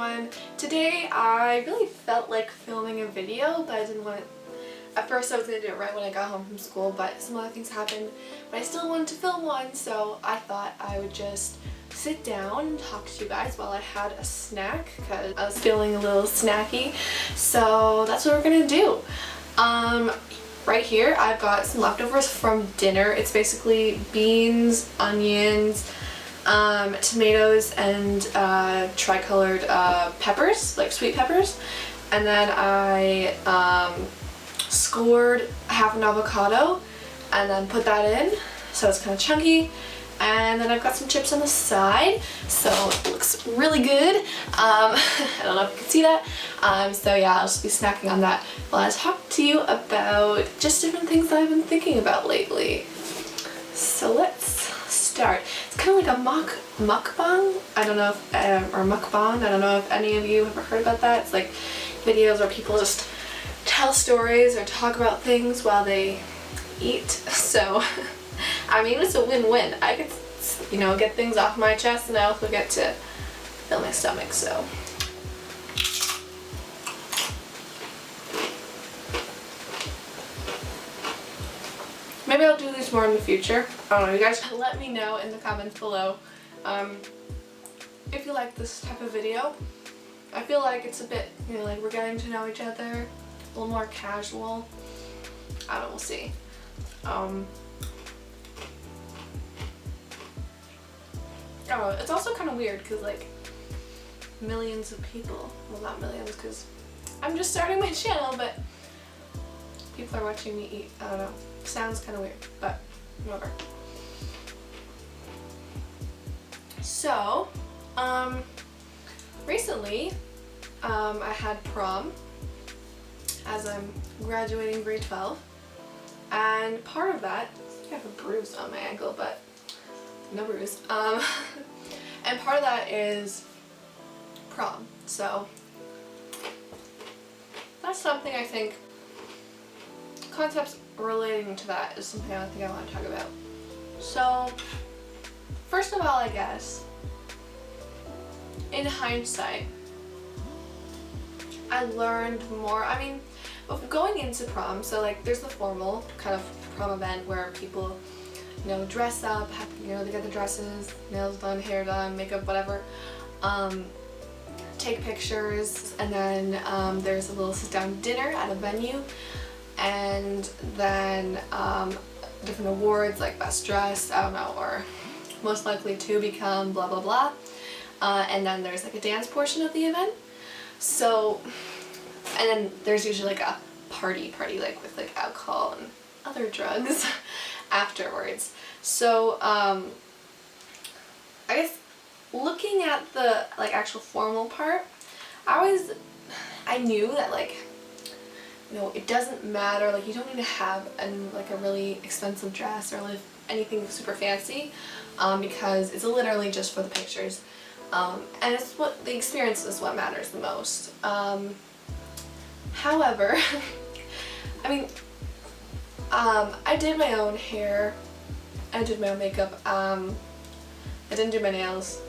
everyone. Today I really felt like filming a video, but I didn't want to. At first I was going to do it right when I got home from school, but some other things happened. But I still wanted to film one, so I thought I would just sit down and talk to you guys while I had a snack, because I was feeling a little snacky. So that's what we're going to do. Right here I've got some leftovers from dinner. It's basically beans, onions, tomatoes, and tricolored peppers, like sweet peppers. And then I scored half an avocado and then put that in, so it's kind of chunky. And then I've got some chips on the side, so it looks really good. I don't know if you can see that. So yeah, I'll just be snacking on that while I talk to you about just different things that I've been thinking about lately. So let's start. It's kind of like a mukbang. I don't know if, or mukbang. I don't know if any of you have ever heard about that. It's like videos where people just tell stories or talk about things while they eat. So I mean, it's a win-win. I get, get things off my chest, and I also get to fill my stomach, so. Maybe I'll do these more in the future. I don't know, you guys let me know in the comments below if you like this type of video. I feel like it's a bit, like we're getting to know each other, a little more casual. I don't know, we'll see. Oh, it's also kind of weird because like millions of people, well not millions because I'm just starting my channel, but people are watching me eat. I don't know. Sounds kind of weird, but whatever. So, recently I had prom as I'm graduating grade 12, and part of that, I have a bruise on my ankle, but no bruise. And part of that is prom. So that's something I think, concepts relating to that is something I think I want to talk about. So first of all, I guess, in hindsight, I learned more. I mean, going into prom, so like there's the formal kind of prom event where people dress up, they get the dresses, nails done, hair done, makeup, whatever, take pictures, and then there's a little sit-down dinner at a venue, and then different awards like best dress, I don't know, or most likely to become blah blah blah, and then there's like a dance portion of the event. So, and then there's usually like a party like with like alcohol and other drugs afterwards. So I guess looking at the like actual formal part, I knew that like it doesn't matter, like you don't need to have a really expensive dress or like anything super fancy, because it's literally just for the pictures, and it's what the experience is what matters the most. However, I mean, I did my own hair, I did my own makeup, I didn't do my nails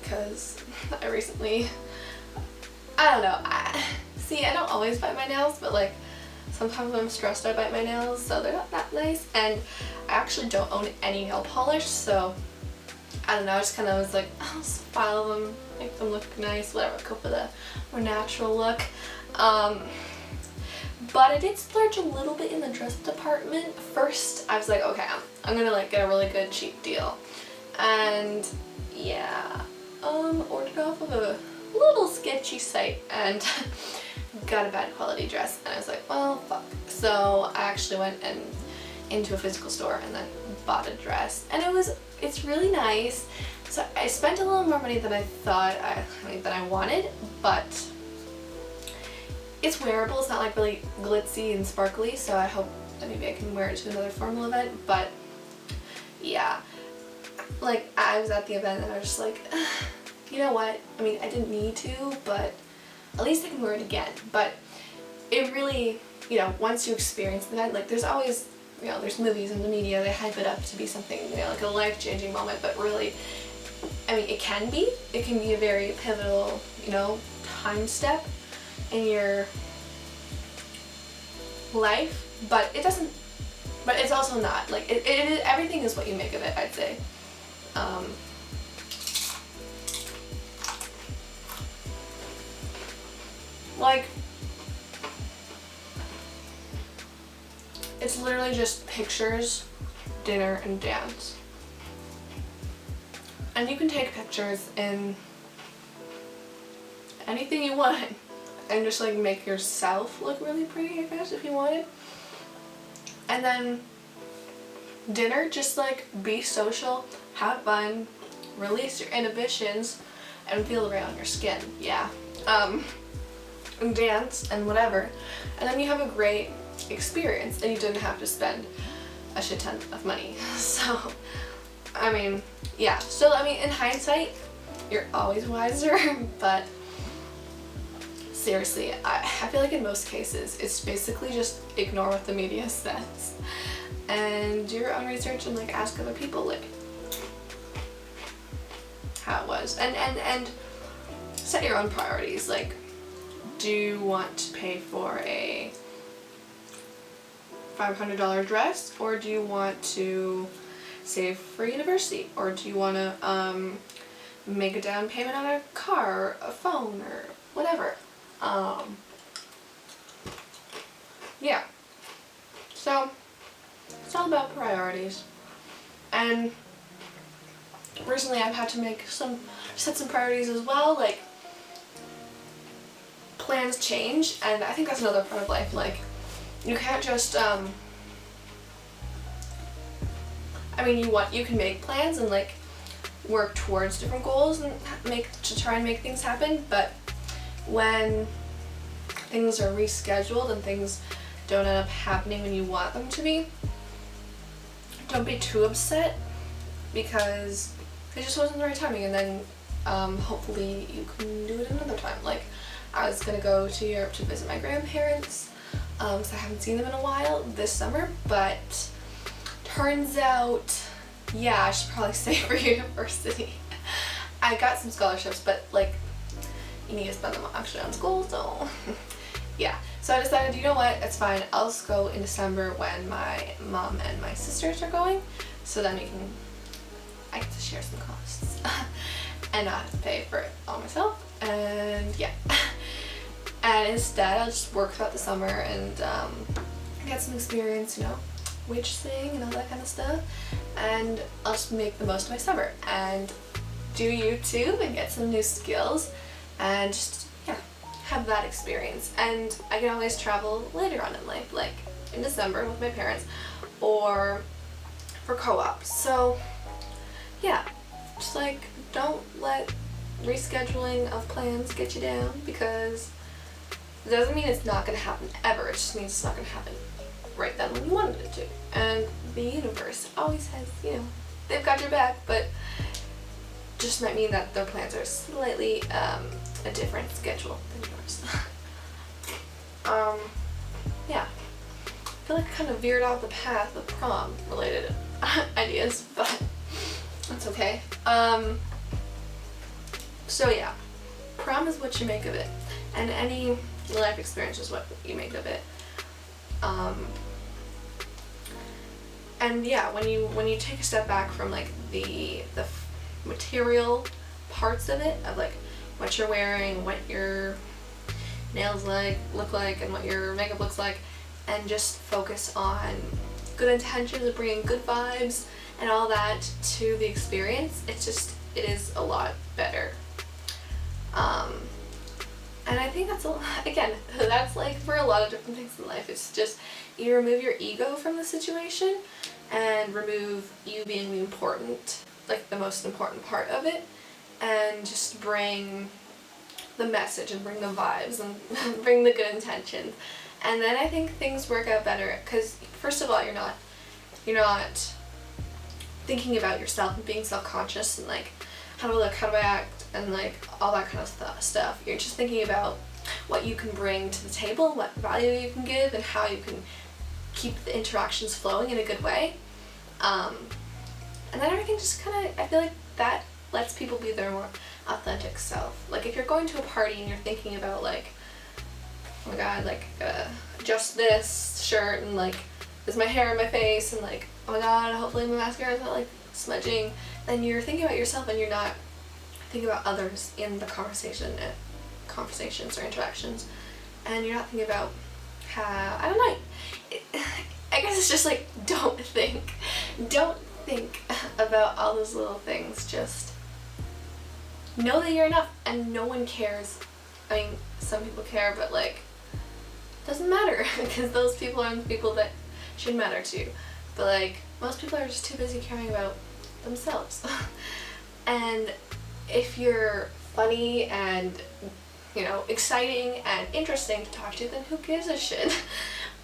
because I recently, I don't know, I don't always bite my nails, but like sometimes when I'm stressed I bite my nails, so they're not that nice, and I actually don't own any nail polish, so I don't know, I just kind of was like, I'll just file them, make them look nice, whatever, go for the more natural look. But I did splurge a little bit in the dress department. First, I was like, okay, I'm gonna like get a really good cheap deal. And yeah, ordered off of a little sketchy site and got a bad quality dress. And I was like, well, fuck. So I actually went into a physical store and then bought a dress. And it's really nice. So I spent a little more money than I thought that I wanted, but it's wearable. It's not like really glitzy and sparkly, so I hope that maybe I can wear it to another formal event. But yeah, like I was at the event and I was just like, you know what, I mean, I didn't need to, but at least I can wear it again. But it really, once you experience the event, like there's always, there's movies in the media, they hype it up to be something, like a life-changing moment, but really, I mean, it can be a very pivotal, behind step in your life, but it doesn't, but it's also not. Like, everything is what you make of it, I'd say. Like, it's literally just pictures, dinner, and dance. And you can take pictures in anything you want and just like make yourself look really pretty, I guess, if you wanted. And then dinner, just like be social, have fun, release your inhibitions, and feel the rain on your skin. Yeah. And dance and whatever. And then you have a great experience and you didn't have to spend a shit ton of money. So, I mean, yeah. So, I mean, in hindsight, you're always wiser, but seriously, I feel like in most cases, it's basically just ignore what the media says and do your own research and like ask other people like how it was, and set your own priorities. Like, do you want to pay for a $500 dress, or do you want to save for university, or do you want to make a down payment on a car or a phone or whatever? Yeah. So it's all about priorities. And recently I've had to set some priorities as well. Like, plans change, and I think that's another part of life. Like, you can't just I mean, you can make plans and like work towards different goals and try and make things happen, but when things are rescheduled and things don't end up happening when you want them to be, don't be too upset, because it just wasn't the right timing. And then hopefully you can do it another time. Like, I was gonna go to Europe to visit my grandparents, because I haven't seen them in a while this summer, but turns out, yeah, I should probably stay for university. I got some scholarships, but like, you need to spend them actually on school, so yeah. So I decided, you know what, it's fine, I'll just go in December when my mom and my sisters are going, so then I get to share some costs and not have to pay for it all myself, and yeah. And instead I'll just work throughout the summer and get some experience, you know, waitressing and all that kind of stuff, and I'll just make the most of my summer and do YouTube and get some new skills and just, yeah, have that experience. And I can always travel later on in life, like in December with my parents or for co-op. So yeah, just like, don't let rescheduling of plans get you down, because it doesn't mean it's not going to happen ever. It just means it's not going to happen right then when you wanted it to. And the universe always has, you know, they've got your back, but just might mean that their plans are slightly a different schedule than yours. Yeah. I feel like I kind of veered off the path of prom related ideas, but that's okay. So yeah, prom is what you make of it, and any life experience is what you make of it. And yeah, when you take a step back from like the material parts of it, of like what you're wearing, what your nails look like, and what your makeup looks like, and just focus on good intentions and bringing good vibes and all that to the experience, it is a lot better. And I think that's that's like for a lot of different things in life. It's just, you remove your ego from the situation and remove you being the important, like the most important part of it, and just bring the message and bring the vibes and bring the good intentions. And then I think things work out better, because first of all, you're not thinking about yourself and being self-conscious and like, how do I look, how do I act, and like all that kind of stuff. You're just thinking about what you can bring to the table, what value you can give, and how you can keep the interactions flowing in a good way. And then everything just kind of, I feel like that lets people be authentic self. Like if you're going to a party and you're thinking about like, oh my god, like adjust this shirt and like is my hair in my face and like, oh my god, hopefully my mascara is not like smudging, then you're thinking about yourself and you're not thinking about others in the conversations or interactions, and you're not thinking about how, I don't know, I guess it's just like don't think about all those little things. Just know that you're enough and no one cares. I mean, some people care, but like it doesn't matter because those people aren't the people that should matter to. But like most people are just too busy caring about themselves. And if you're funny and, you know, exciting and interesting to talk to, then who gives a shit?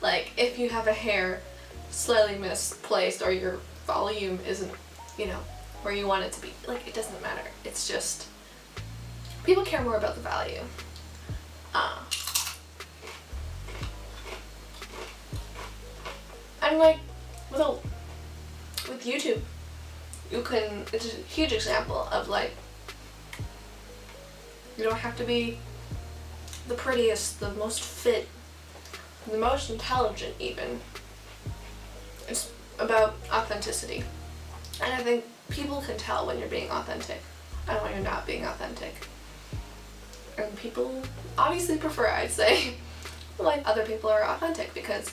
Like if you have a hair slightly misplaced or your volume isn't, you know, where you want it to be, like it doesn't matter. It's just people care more about the value. And like with YouTube, it's a huge example of like, you don't have to be the prettiest, the most fit, the most intelligent even. It's about authenticity. And I think people can tell when you're being authentic and when you're not being authentic. And people obviously prefer, I'd say, like other people are authentic because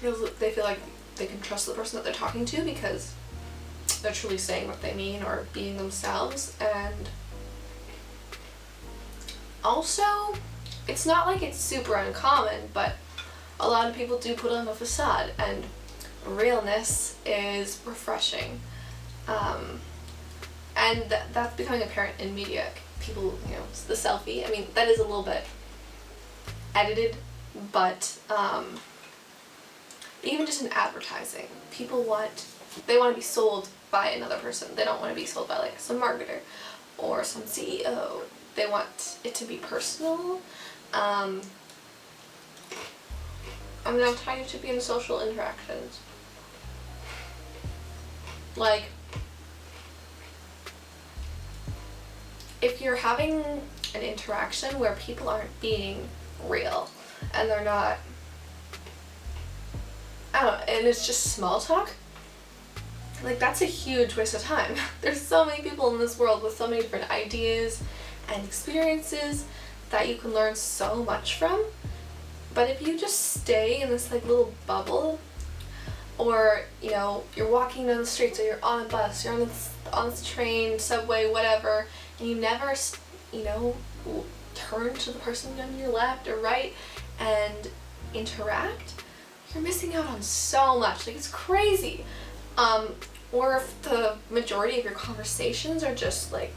they feel like they can trust the person that they're talking to because they're truly saying what they mean or being themselves. And also, it's not like it's super uncommon, but a lot of people do put on a facade, and realness is refreshing. And that's becoming apparent in media. People, you know, the selfie, I mean, that is a little bit edited, but even just in advertising, they want to be sold by another person. They don't want to be sold by like some marketer or some CEO. They want it to be personal. And I'm trying to be in social interactions. Like, if you're having an interaction where people aren't being real and they're not, I don't know, and it's just small talk, like that's a huge waste of time. There's so many people in this world with so many different ideas and experiences that you can learn so much from. But if you just stay in this like little bubble, or you know, you're walking down the streets or you're on a bus, you're on this train, subway, whatever, and you never, you know, turn to the person on your left or right and interact, you're missing out on so much. Like, it's crazy. Or if the majority of your conversations are just like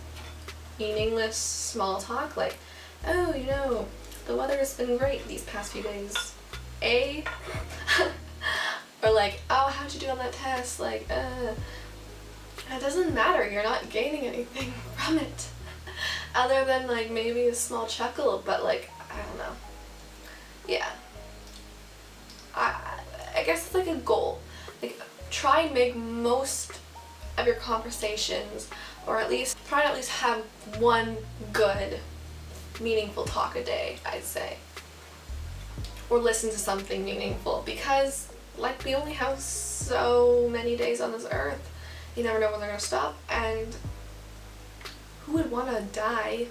meaningless small talk, like, oh, you know, the weather has been great these past few days, eh? Or like, oh, how'd you do on that test? Like, it doesn't matter. You're not gaining anything from it, other than like maybe a small chuckle. But like, I don't know. Yeah. I guess it's like a goal. Like, try and make most of your conversations, or at least try to at least have one good, meaningful talk a day, I'd say. Or listen to something meaningful, because like, we only have so many days on this earth. You never know when they're gonna stop, and who would want to die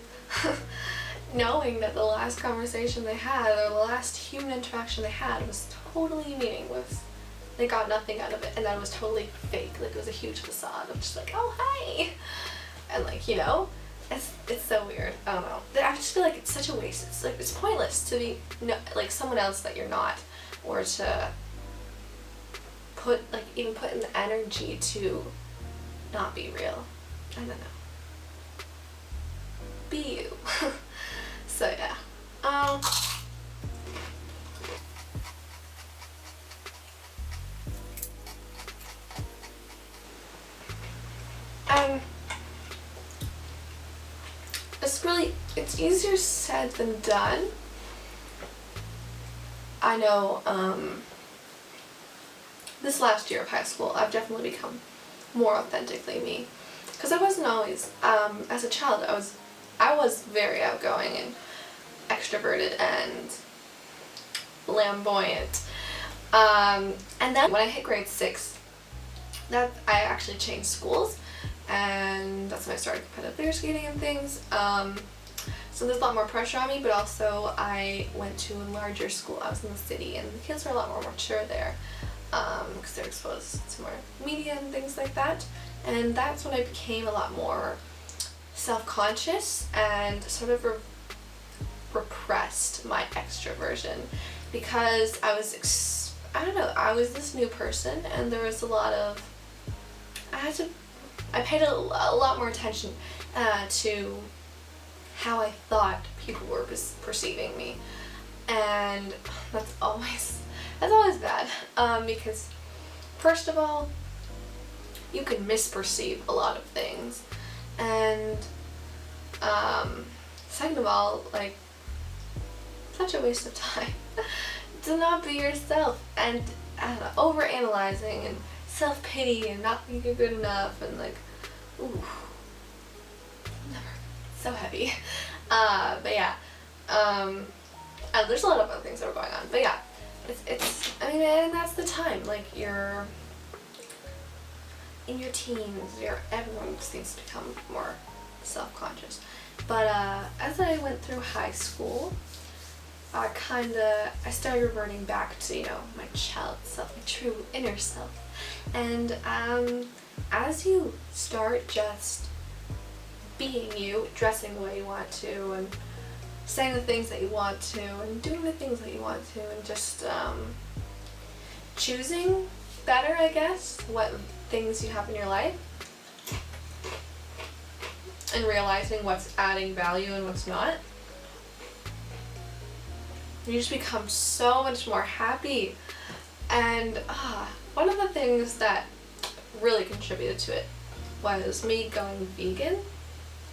knowing that the last conversation they had, or the last human interaction they had, was totally meaningless. They got nothing out of it, and that it was totally fake. Like, it was a huge facade of just like, oh, hi! And like, you know, it's so weird. I don't know. I just feel like it's such a waste. It's like, it's pointless to be like someone else that you're not, or to even put in the energy to not be real. I don't know. Be you. So yeah. It's easier said than done. I know, this last year of high school, I've definitely become more authentically me. because I wasn't always, as a child, I was very outgoing and extroverted and flamboyant. And then when I hit grade 6, that I actually changed schools, and that's when I started competitive figure skating and things. So there's a lot more pressure on me, but also I went to a larger school. I was in the city, and the kids were a lot more mature there, because they're exposed to more media and things like that. And that's when I became a lot more self-conscious and sort of repressed my extroversion, because I was, I don't know, I was this new person, and there was a lot of, I paid a lot more attention to how I thought people were perceiving me, and that's always bad, because first of all, you can misperceive a lot of things, and second of all, like, such a waste of time to not be yourself, and I don't know, overanalyzing and self-pity and not think you're good enough, and like, ooh, never, so heavy. But yeah, there's a lot of other things that were going on, but yeah, it's I mean, and that's the time, like, you're in your teens, everyone seems to become more self-conscious. But as I went through high school, I started reverting back to, you know, my child self, my true inner self. And as you start just being you, dressing the way you want to, and saying the things that you want to, and doing the things that you want to, and just choosing better, I guess, what things you have in your life, and realizing what's adding value and what's not, you just become so much more happy. And one of the things that really contributed to it was me going vegan.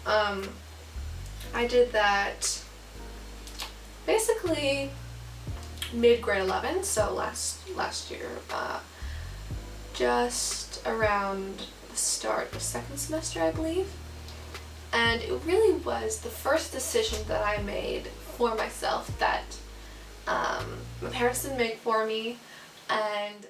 I did that basically mid-grade 11, so last year, just around the start of the second semester, I believe. And it really was the first decision that I made for myself that my parents didn't make for me, and